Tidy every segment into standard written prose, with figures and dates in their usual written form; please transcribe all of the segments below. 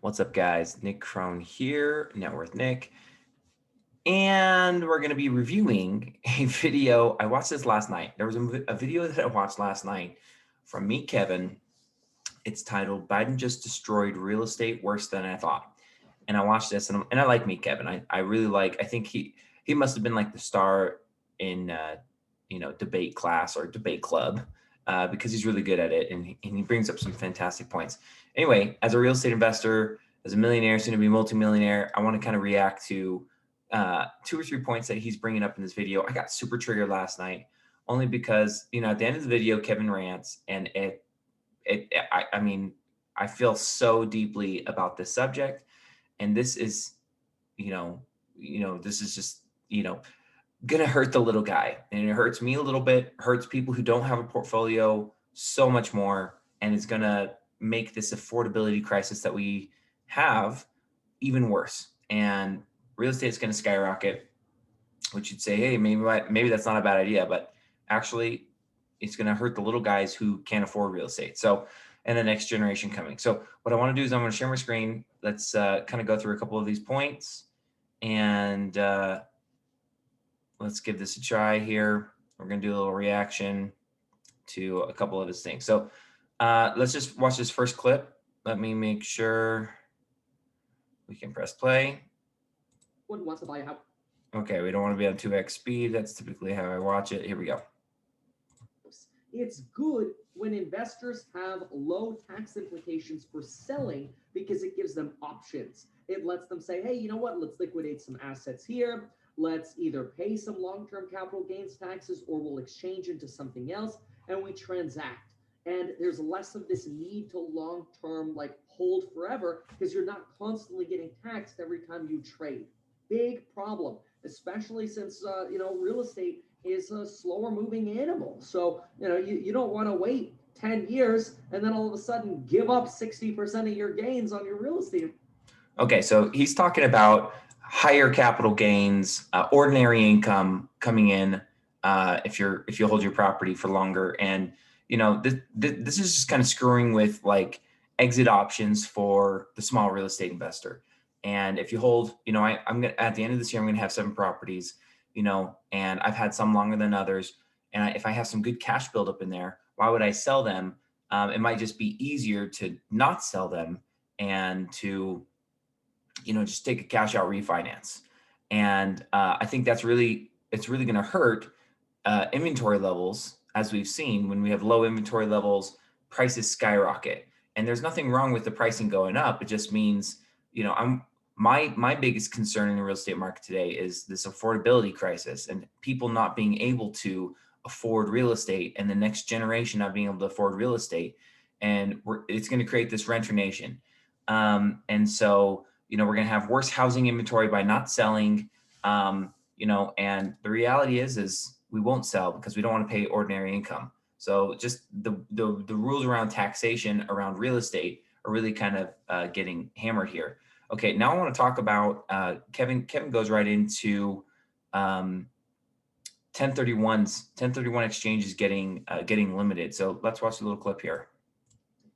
What's up, guys? Nick Crone here, NetWorthNik, and we're going to be reviewing a video. I watched this last night. There was a video that I watched last night from Meet Kevin. It's titled "Biden Just Destroyed Real Estate Worse Than I Thought," and I watched this, and I like Meet Kevin. I really like. I think he must have been like the star in debate class or debate club. Because he's really good at it, and he brings up some fantastic points. Anyway, as a real estate investor, as a millionaire, soon to be multimillionaire, I want to kind of react to 2 or 3 points that he's bringing up in this video. I got super triggered last night, only because at the end of the video, Kevin rants, and I mean, I feel so deeply about this subject, and this is, this is just, gonna hurt the little guy, and it hurts me a little bit, hurts people who don't have a portfolio so much more, and it's gonna make this affordability crisis that we have even worse. And real estate is gonna skyrocket, which you'd say, hey, maybe that's not a bad idea, but actually it's gonna hurt the little guys who can't afford real estate. So, and the next generation coming. So what I wanna do is I'm gonna share my screen. Let's kind of go through a couple of these points, and let's give this a try here. We're going to do a little reaction to a couple of his things. So let's just watch this first clip. Let me make sure we can press play. One wants to buy a house. Okay, we don't want to be on 2x speed. That's typically how I watch it. Here we go. It's good when investors have low tax implications for selling because it gives them options. It lets them say, hey, you know what? Let's liquidate some assets here. Let's either pay some long-term capital gains taxes or we'll exchange into something else, and we transact. And there's less of this need to long-term hold forever because you're not constantly getting taxed every time you trade. Big problem, especially since real estate is a slower moving animal. So you don't want to wait 10 years and then all of a sudden give up 60% of your gains on your real estate. Okay, so he's talking about higher capital gains, ordinary income coming in if you hold your property for longer, and this is just kind of screwing with like exit options for the small real estate investor. And if you hold, I'm gonna, at the end of this year, I'm gonna have 7 properties, and I've had some longer than others. And if I have some good cash buildup in there, why would I sell them? It might just be easier to not sell them and to just take a cash out refinance. And I think it's really going to hurt inventory levels. As we've seen, when we have low inventory levels, prices skyrocket. And there's nothing wrong with the pricing going up. It just means, my biggest concern in the real estate market today is this affordability crisis and people not being able to afford real estate, and the next generation not being able to afford real estate. And it's going to create this renter nation. And so, we're going to have worse housing inventory by not selling, and the reality is we won't sell because we don't want to pay ordinary income. So just the rules around taxation around real estate are really kind of getting hammered here. Okay, now I want to talk about Kevin goes right into 1031 exchanges getting limited. So let's watch a little clip here.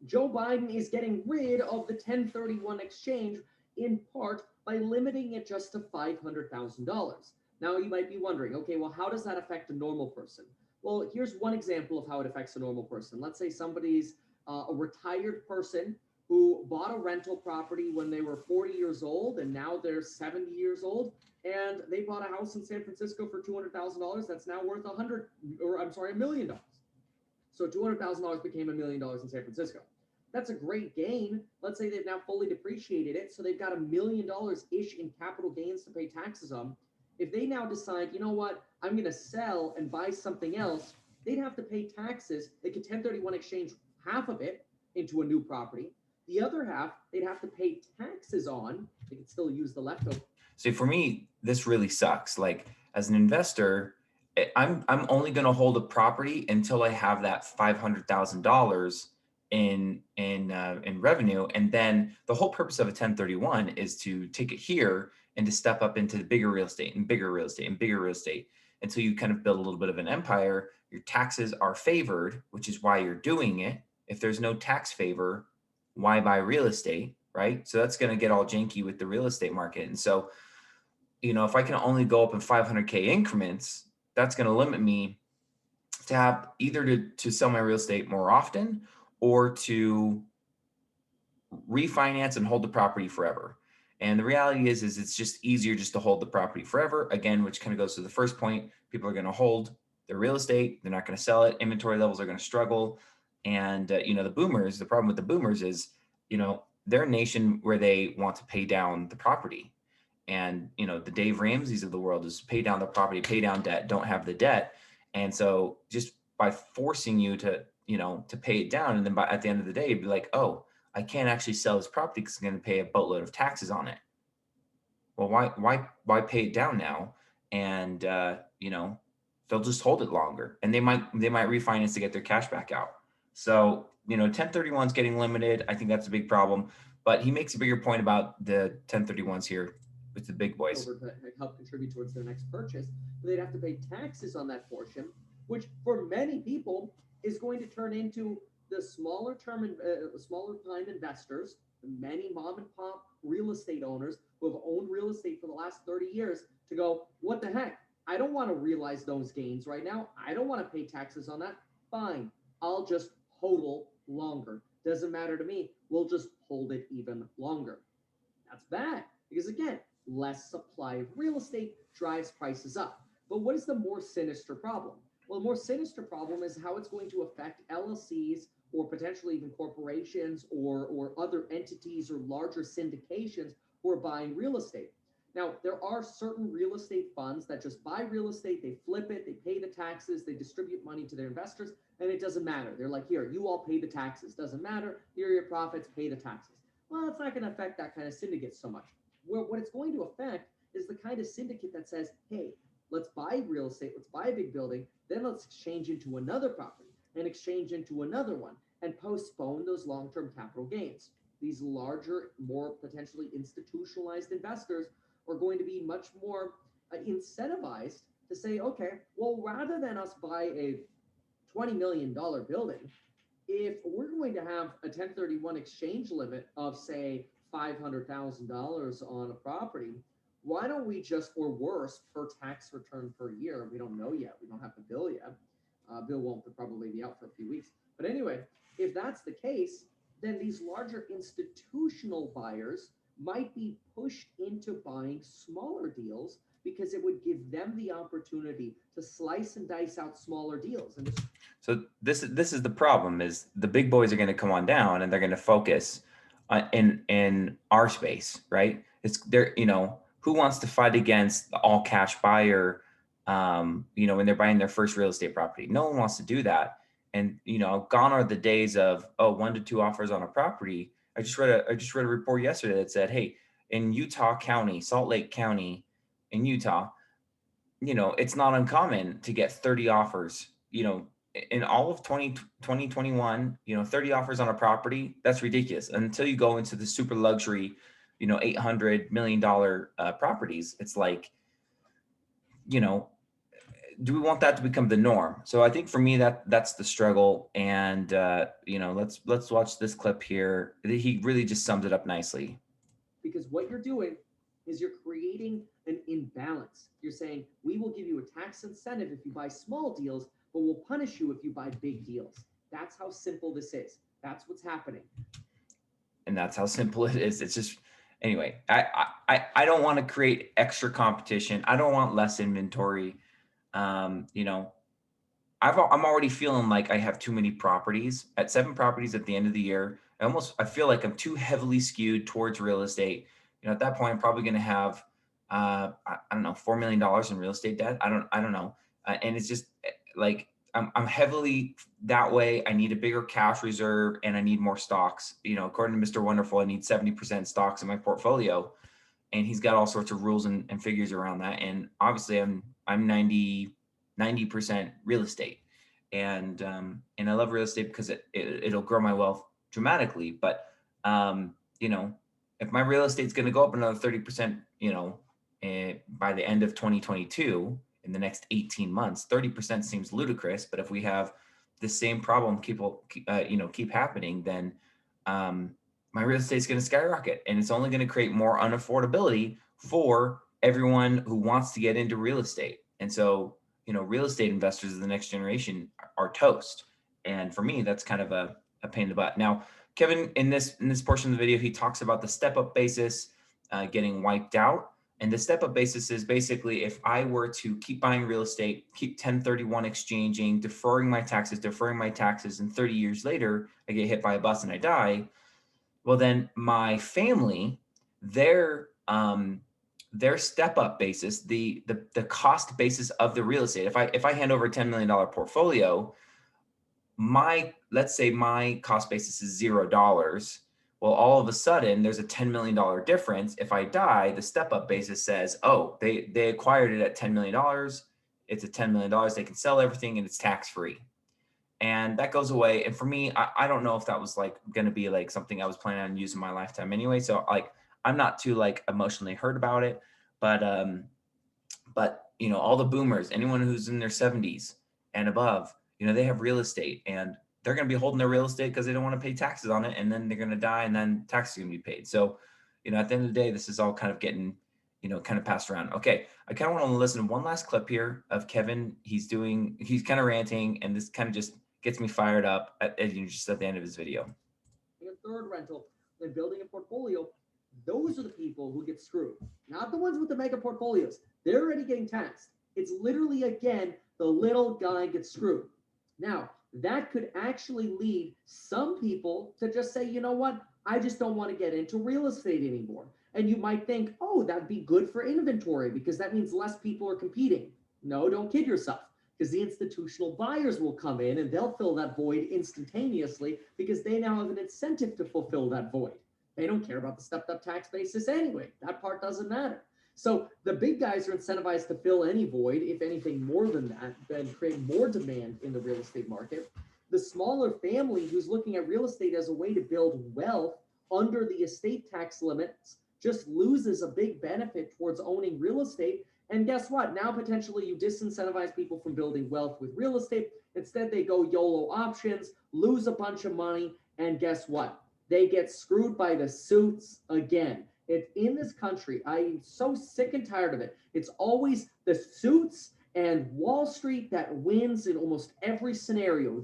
Joe Biden is getting rid of the 1031 exchange in part by limiting it just to $500,000. Now you might be wondering, okay, well, how does that affect a normal person? Well, here's one example of how it affects a normal person. Let's say somebody's a retired person who bought a rental property when they were 40 years old and now they're 70 years old, and they bought a house in San Francisco for $200,000 that's now worth $1 million. So $200,000 became $1 million in San Francisco. That's a great gain. Let's say they've now fully depreciated it, so they've got $1 million-ish in capital gains to pay taxes on. If they now decide, you know what, I'm going to sell and buy something else, they'd have to pay taxes. They could 1031 exchange half of it into a new property. The other half, they'd have to pay taxes on. They could still use the leftover. So for me, this really sucks. Like, as an investor, I'm only going to hold a property until I have that $500,000 in revenue, and then the whole purpose of a 1031 is to take it here and to step up into the bigger real estate and bigger real estate and bigger real estate until you kind of build a little bit of an empire. Your taxes are favored, which is why you're doing it. If there's no tax favor, why buy real estate, right? So that's going to get all janky with the real estate market. And so, if I can only go up in 500K increments, that's going to limit me to have either to sell my real estate more often or to refinance and hold the property forever. And the reality is it's just easier just to hold the property forever. Again, which kind of goes to the first point. People are going to hold their real estate. They're not going to sell it. Inventory levels are going to struggle. And, the boomers, the problem with the boomers is, they're a nation where they want to pay down the property. And, the Dave Ramseys of the world is pay down the property, pay down debt, don't have the debt. And so just by forcing you to, to pay it down, and then at the end of the day, you'd be like, oh, I can't actually sell this property because I'm going to pay a boatload of taxes on it. Well, why pay it down now? And they'll just hold it longer, and they might refinance to get their cash back out. So 1031 is getting limited. I think that's a big problem. But he makes a bigger point about the 1031s here with the big boys. Over to help contribute towards their next purchase, but they'd have to pay taxes on that portion, which for many people is going to turn into the smaller time investors, many mom and pop real estate owners who have owned real estate for the last 30 years to go, what the heck? I don't want to realize those gains right now. I don't want to pay taxes on that. Fine. I'll just hodl longer. Doesn't matter to me. We'll just hold it even longer. That's bad because, again, less supply of real estate drives prices up. But what is the more sinister problem? Well, the more sinister problem is how it's going to affect LLCs or potentially even corporations or other entities or larger syndications who are buying real estate. Now, there are certain real estate funds that just buy real estate, they flip it, they pay the taxes, they distribute money to their investors, and it doesn't matter. They're like, here, you all pay the taxes. Doesn't matter. Here are your profits, pay the taxes. Well, it's not going to affect that kind of syndicate so much. What it's going to affect is the kind of syndicate that says, hey, let's buy real estate, let's buy a big building, then let's exchange into another property and exchange into another one and postpone those long-term capital gains. These larger, more potentially institutionalized investors are going to be much more incentivized to say, okay, well, rather than us buy a $20 million building, if we're going to have a 1031 exchange limit of, say, $500,000 on a property, why don't we just, or worse, per tax return per year? We don't know yet. We don't have the bill yet. Bill won't probably be out for a few weeks. But anyway, if that's the case, then these larger institutional buyers might be pushed into buying smaller deals because it would give them the opportunity to slice and dice out smaller deals. And so this is the problem: is the big boys are going to come on down and they're going to focus in our space, right? It's there. Who wants to fight against the all cash buyer? When they're buying their first real estate property, no one wants to do that. And gone are the days of 1 to 2 offers on a property. I just read a report yesterday that said, hey, in Utah County, Salt Lake County, in Utah, it's not uncommon to get 30 offers. In all of 2021, 30 offers on a property, that's ridiculous. Until you go into the super luxury, $800 million properties, it's like, do we want that to become the norm? So I think for me that's the struggle. And let's watch this clip here. He really just sums it up nicely. Because what you're doing is you're creating an imbalance. You're saying we will give you a tax incentive if you buy small deals, but we'll punish you if you buy big deals. That's how simple this is. That's what's happening. And that's how simple it is. It's just, anyway, I don't want to create extra competition. I don't want less inventory. I'm already feeling like I have too many properties. At 7 properties at the end of the year, I feel like I'm too heavily skewed towards real estate. At that point, I'm probably going to have, I don't know, $4 million in real estate debt. I don't know. And it's just like, I'm heavily that way. I need a bigger cash reserve and I need more stocks. According to Mr. Wonderful, I need 70% stocks in my portfolio, and he's got all sorts of rules and figures around that. And obviously I'm 90% real estate. And I love real estate because it'll grow my wealth dramatically. But, if my real estate's going to go up another 30%, by the end of 2022, in the next 18 months, 30% seems ludicrous. But if we have the same problem keep happening, then, my real estate's going to skyrocket, and it's only going to create more unaffordability for everyone who wants to get into real estate. And so, real estate investors of the next generation are toast. And for me, that's kind of a pain in the butt. Now, Kevin, in this portion of the video, he talks about the step up basis getting wiped out. And the step up basis is basically if I were to keep buying real estate, keep 1031 exchanging, deferring my taxes, and 30 years later, I get hit by a bus and I die. Well, then my family, their step up basis, the cost basis of the real estate. If I hand over a $10 million portfolio, let's say my cost basis is $0. Well, all of a sudden there's a $10 million difference. If I die, the step up basis says, oh, they acquired it at $10 million. It's a $10 million. They can sell everything and it's tax free. And that goes away. And for me, I don't know if that was like going to be like something I was planning on using my lifetime anyway. So like, I'm not too like emotionally hurt about it, but all the boomers, anyone who's in their 70s and above, they have real estate and they're going to be holding their real estate because they don't want to pay taxes on it. And then they're going to die and then taxes are going to be paid. So, at the end of the day, this is all kind of getting, kind of passed around. Okay. I kind of want to listen to one last clip here of Kevin. He's kind of ranting, and this kind of just gets me fired up just at the end of his video. A third rental and building a portfolio, those are the people who get screwed, not the ones with the mega portfolios. They're already getting taxed. It's literally, again, the little guy gets screwed. Now, that could actually lead some people to just say, you know what, I just don't want to get into real estate anymore. And you might think, oh, that'd be good for inventory because that means less people are competing. No, don't kid yourself, because the institutional buyers will come in and they'll fill that void instantaneously because they now have an incentive to fulfill that void. They don't care about the stepped up tax basis anyway. That part doesn't matter. So the big guys are incentivized to fill any void, if anything more than that, then create more demand in the real estate market. The smaller family who's looking at real estate as a way to build wealth under the estate tax limits just loses a big benefit towards owning real estate. And guess what? Now potentially you disincentivize people from building wealth with real estate. Instead, they go YOLO options, lose a bunch of money, and guess what? They get screwed by the suits again. It's in this country. I'm so sick and tired of it. It's always the suits and Wall Street that wins in almost every scenario.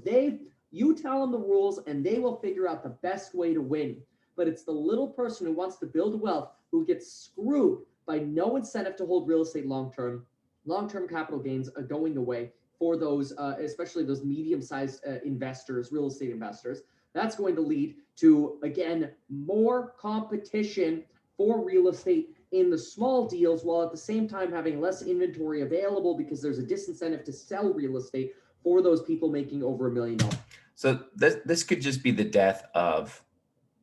You tell them the rules and they will figure out the best way to win. But it's the little person who wants to build wealth who gets screwed by no incentive to hold real estate long-term. Long-term capital gains are going away for those, especially those medium-sized investors, real estate investors. That's going to lead to, again, more competition for real estate in the small deals, while at the same time having less inventory available because there's a disincentive to sell real estate for those people making over $1 million. So this could just be the death of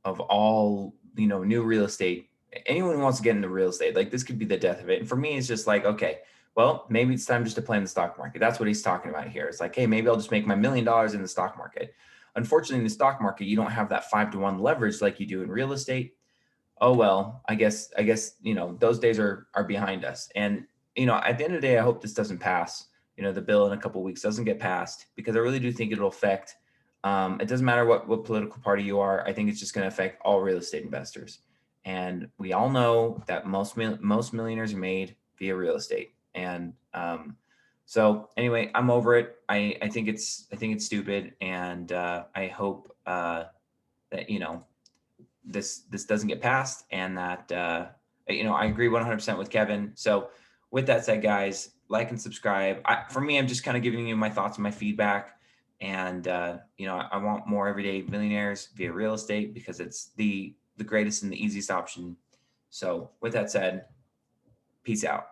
all, new real estate. Anyone who wants to get into real estate, like this could be the death of it. And for me, it's just like, okay, well, maybe it's time just to play in the stock market. That's what he's talking about here. It's like, hey, maybe I'll just make my $1 million in the stock market. Unfortunately, in the stock market, you don't have that 5-to-1 leverage like you do in real estate. Oh, well, I guess, those days are behind us. And, at the end of the day, I hope this doesn't pass. The bill in a couple of weeks doesn't get passed, because I really do think it'll affect, it doesn't matter what political party you are. I think it's just going to affect all real estate investors. And we all know that most millionaires are made via real estate. And so anyway, I'm over it. I think it's stupid. And I hope that, this doesn't get passed, and that, I agree 100% with Kevin. So with that said, guys, like and subscribe. For me, I'm just kind of giving you my thoughts and my feedback. And, I want more everyday millionaires via real estate because it's the greatest and the easiest option. So with that said, peace out.